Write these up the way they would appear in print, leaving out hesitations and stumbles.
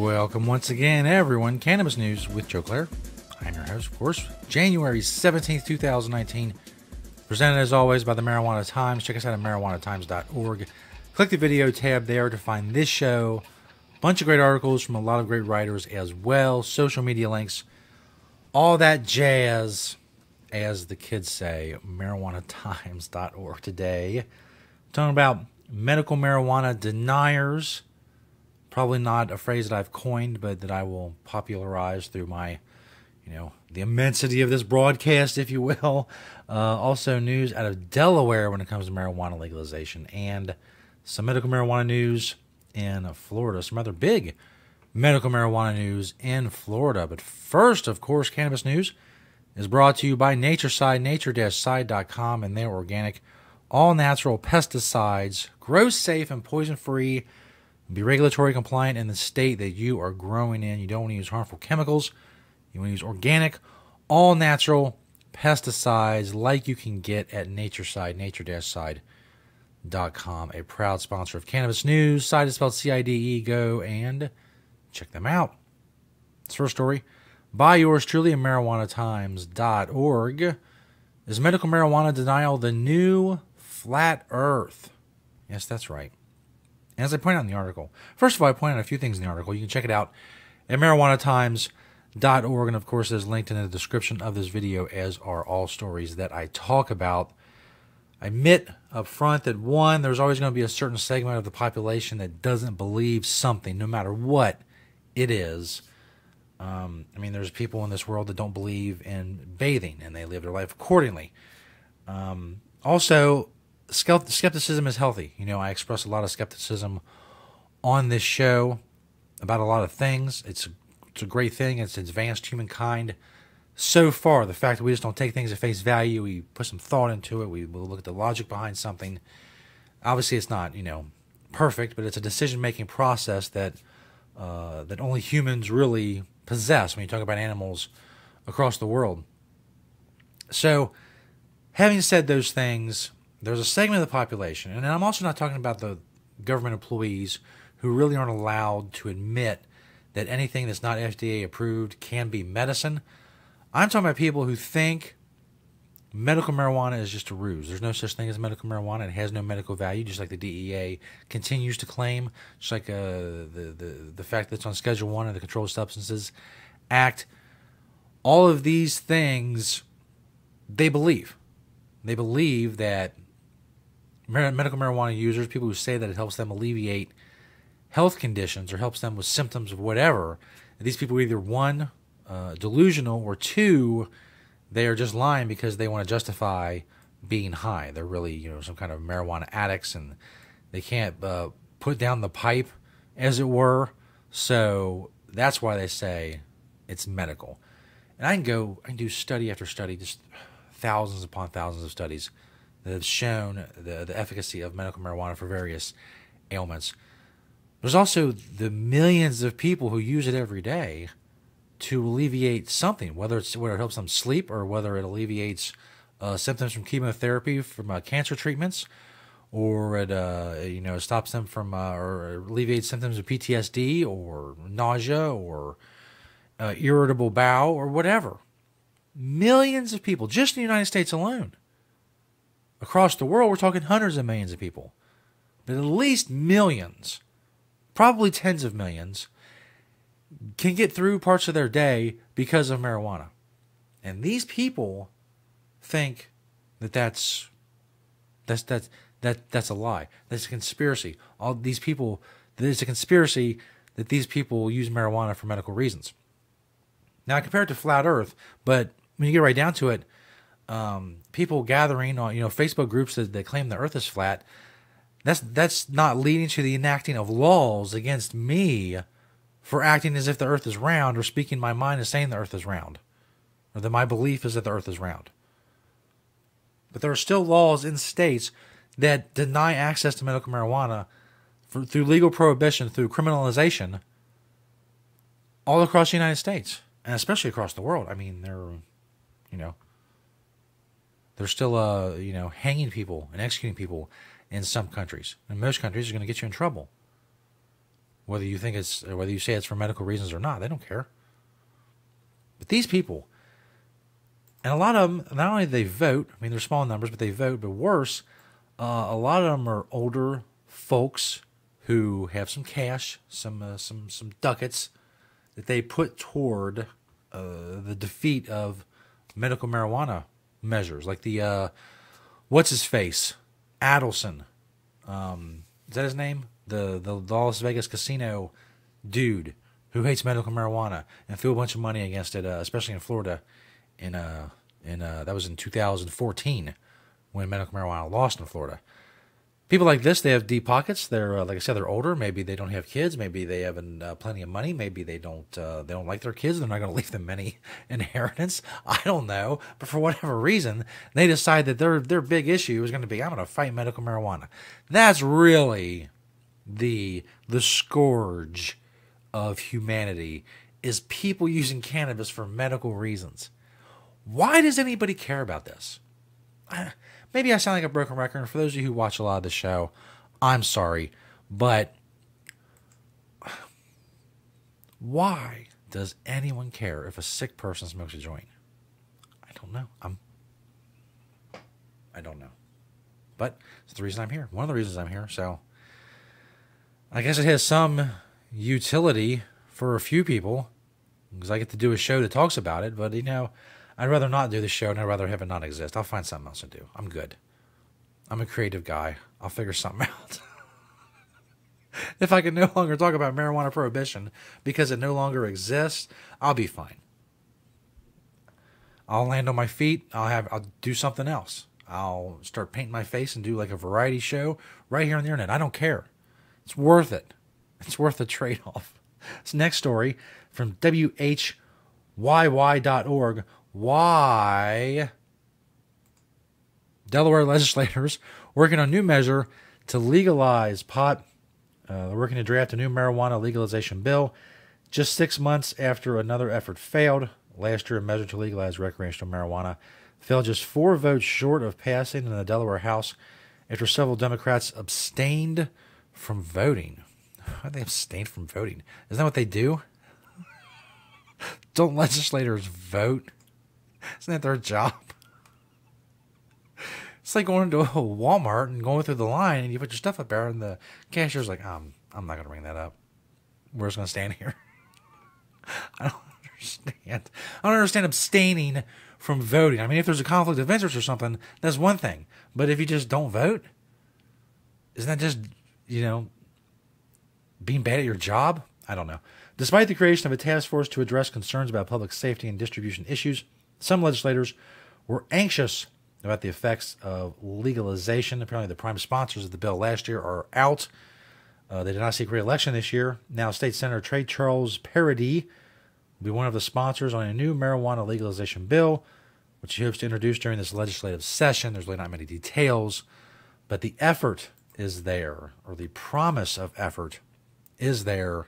Welcome once again, everyone. Cannabis News with Joe Klare. I'm your host, of course, January 17th, 2019. Presented as always by the Marijuana Times. Check us out at marijuanatimes.org. Click the video tab there to find this show. Bunch of great articles from a lot of great writers as well. Social media links. All that jazz, as the kids say, marijuanatimes.org today. I'm talking about medical marijuana deniers. Probably not a phrase that I've coined, but that I will popularize through my, the immensity of this broadcast, if you will. Also news out of Delaware when it comes to marijuana legalization, and some medical marijuana news in Florida. Some other big medical marijuana news in Florida. But first, of course, cannabis news is brought to you by Natureside, nature-side.com, and their organic, all-natural pesticides, grow safe and poison-free. Be regulatory compliant in the state that you are growing in. You don't want to use harmful chemicals. You want to use organic, all-natural pesticides like you can get at Natureside, nature-side.com, a proud sponsor of Cannabis News. Side is spelled C-I-D-E. Go and check them out. This first story, by yours truly at marijuanatimes.org. Is medical marijuana denial the new flat earth? Yes, that's right. As I point out in the article, first of all, I point out a few things in the article. You can check it out at marijuanatimes.org, and of course, there's linked in the description of this video, as are all stories that I talk about. I admit up front that, one, there's always going to be a certain segment of the population that doesn't believe something, no matter what it is. There's people in this world that don't believe in bathing, and they live their life accordingly. Also, skepticism is healthy. I express a lot of skepticism on this show about a lot of things. It's a great thing. It's advanced humankind so far. The fact that we just don't take things at face value, we put some thought into it, we look at the logic behind something. Obviously, it's not perfect, but it's a decision-making process that only humans really possess when you talk about animals across the world. So, having said those things, there's a segment of the population, and I'm also not talking about the government employees who really aren't allowed to admit that anything that's not FDA approved can be medicine. I'm talking about people who think medical marijuana is just a ruse. There's no such thing as medical marijuana. It has no medical value, just like the DEA continues to claim, just like the fact that it's on Schedule 1 of the Controlled Substances Act. All of these things, they believe. They believe that medical marijuana users, people who say that it helps them alleviate health conditions or helps them with symptoms of whatever, these people are either, one, delusional, or two, they are just lying because they want to justify being high. They're really, some kind of marijuana addicts, and they can't put down the pipe, as it were. So that's why they say it's medical. And I can do study after study, just thousands upon thousands of studies that have shown the efficacy of medical marijuana for various ailments. There's also the millions of people who use it every day to alleviate something, whether it helps them sleep or whether it alleviates symptoms from chemotherapy, from cancer treatments, or it stops them from or alleviates symptoms of PTSD or nausea or irritable bowel or whatever. Millions of people, just in the United States alone. Across the world, we're talking hundreds of millions of people. But at least millions, probably tens of millions, can get through parts of their day because of marijuana. And these people think that that's a lie. That's a conspiracy. There's a conspiracy that these people use marijuana for medical reasons. Now, I compare it to flat earth, but when you get right down to it, people gathering on Facebook groups that claim the earth is flat, that's not leading to the enacting of laws against me for acting as if the earth is round or speaking my mind and saying the earth is round, or that my belief is that the earth is round. But there are still laws in states that deny access to medical marijuana through legal prohibition, through criminalization, all across the United States, and especially across the world. They're still, hanging people and executing people in some countries. In most countries, are going to get you in trouble. whether you say it's for medical reasons or not. They don't care. But these people, and a lot of them, not only do they vote, I mean, they're small numbers, but they vote, but worse, a lot of them are older folks who have some cash, some ducats that they put toward the defeat of medical marijuana measures, like the what's his face, Adelson, is that his name? The Las Vegas casino dude who hates medical marijuana and threw a bunch of money against it, especially in Florida. That was in 2014 when medical marijuana lost in Florida. People like this, they have deep pockets. They're like I said, they're older. Maybe they don't have kids. Maybe they have plenty of money. Maybe they don't like their kids. They're not going to leave them any inheritance. I don't know. But for whatever reason, they decide that their big issue is going to be, I'm going to fight medical marijuana. That's really the scourge of humanity, is people using cannabis for medical reasons. Why does anybody care about this? Maybe I sound like a broken record, and for those of you who watch a lot of the show, I'm sorry, but why does anyone care if a sick person smokes a joint? I don't know. I don't know. But it's the reason I'm here. One of the reasons I'm here. So I guess it has some utility for a few people, because I get to do a show that talks about it. But, I'd rather not do the show, and I'd rather have it not exist. I'll find something else to do. I'm good. I'm a creative guy. I'll figure something out. If I can no longer talk about marijuana prohibition because it no longer exists, I'll be fine. I'll land on my feet. I'll do something else. I'll start painting my face and do like a variety show right here on the internet. I don't care. It's worth it. It's worth the trade-off. This next story from WHYY.org. Why Delaware legislators working on a new measure to legalize pot. They're working to draft a new marijuana legalization bill just 6 months after another effort failed. Last year, a measure to legalize recreational marijuana fell just 4 votes short of passing in the Delaware House after several Democrats abstained from voting. Why do they abstain from voting? Isn't that what they do? Don't legislators vote? Isn't that their job? It's like going to a Walmart and going through the line and you put your stuff up there and the cashier's like, I'm not going to bring that up. We're just going to stand here. I don't understand. I don't understand abstaining from voting. I mean, if there's a conflict of interest or something, that's one thing. But if you just don't vote, isn't that just, being bad at your job? I don't know. Despite the creation of a task force to address concerns about public safety and distribution issues, some legislators were anxious about the effects of legalization. Apparently, the prime sponsors of the bill last year are out. They did not seek re-election this year. Now, State Senator Trey Charles Paradis will be one of the sponsors on a new marijuana legalization bill, which he hopes to introduce during this legislative session. There's really not many details, but the effort is there, or the promise of effort is there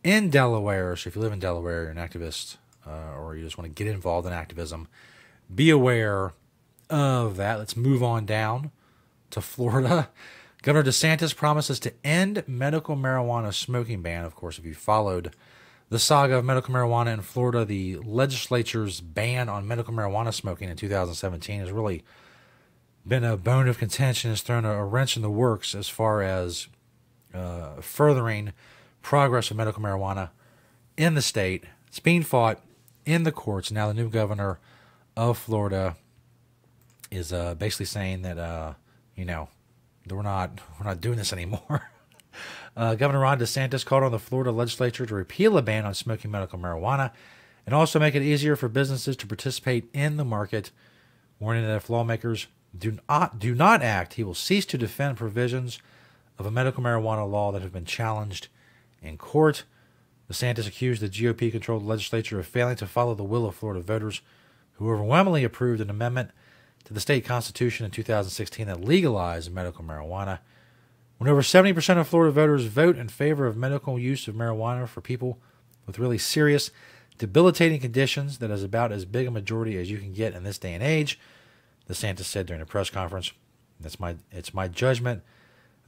in Delaware. So if you live in Delaware, you're an activist, or you just want to get involved in activism, be aware of that. Let's move on down to Florida. Governor DeSantis promises to end medical marijuana smoking ban. Of course, if you followed the saga of medical marijuana in Florida, the legislature's ban on medical marijuana smoking in 2017 has really been a bone of contention. It's thrown a wrench in the works as far as furthering progress of medical marijuana in the state. It's being fought in the courts. Now the new governor of Florida is basically saying that we're not doing this anymore. Governor Ron DeSantis called on the Florida legislature to repeal a ban on smoking medical marijuana and also make it easier for businesses to participate in the market, warning that if lawmakers do not act, he will cease to defend provisions of a medical marijuana law that have been challenged in court. DeSantis accused the GOP-controlled legislature of failing to follow the will of Florida voters, who overwhelmingly approved an amendment to the state constitution in 2016 that legalized medical marijuana. When over 70% of Florida voters vote in favor of medical use of marijuana for people with really serious, debilitating conditions, that is about as big a majority as you can get in this day and age, DeSantis said during a press conference. It's my judgment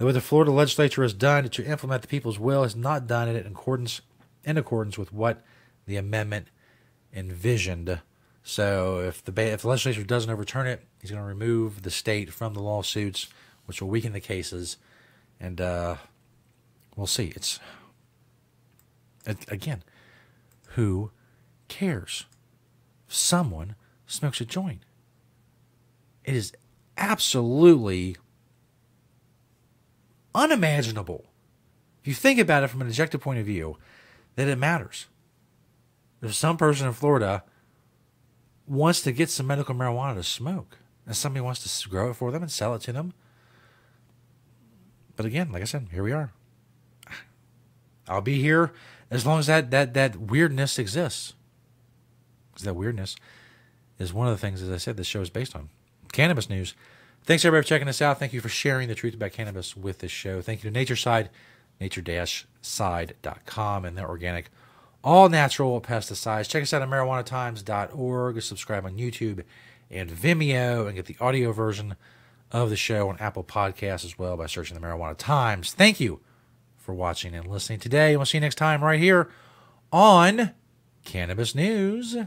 that what the Florida legislature has done to implement the people's will has not done it in accordance with what the amendment envisioned. So if the legislature doesn't overturn it, he's going to remove the state from the lawsuits, which will weaken the cases, and we'll see. Again, who cares? If someone smokes a joint, it is absolutely unimaginable, if you think about it from an objective point of view, that it matters. If some person in Florida wants to get some medical marijuana to smoke, and somebody wants to grow it for them and sell it to them. But again, like I said, here we are. I'll be here as long as that weirdness exists. Because that weirdness is one of the things, as I said, this show is based on. Cannabis news. Thanks, everybody, for checking us out. Thank you for sharing the truth about cannabis with this show. Thank you to Natureside, nature-side.com, and their organic, all-natural pesticides. Check us out at marijuanatimes.org. Subscribe on YouTube and Vimeo, and get the audio version of the show on Apple Podcasts as well by searching the Marijuana Times. Thank you for watching and listening today. We'll see you next time right here on Cannabis News.